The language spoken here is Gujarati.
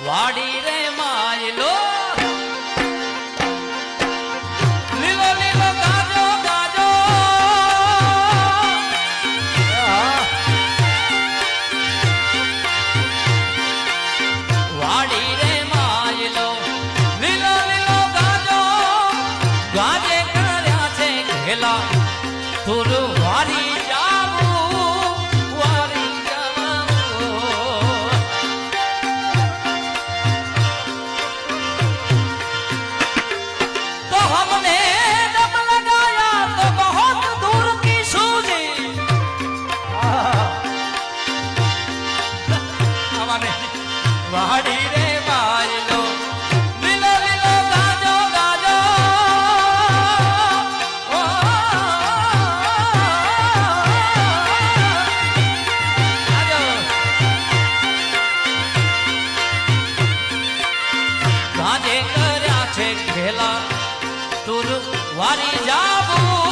વાડી રે માયલો લીલો લીલો ગાજો ગાજો વાડી રે માયલો લીલો લીલો ગાજો ગાજે કર્યા છે ઘેલા તુર વારી વાડી રે માયલો લીલો લીલો ગાજો ગાજો ગાજે કર્યા છે ખેલા તુર વારી જાવું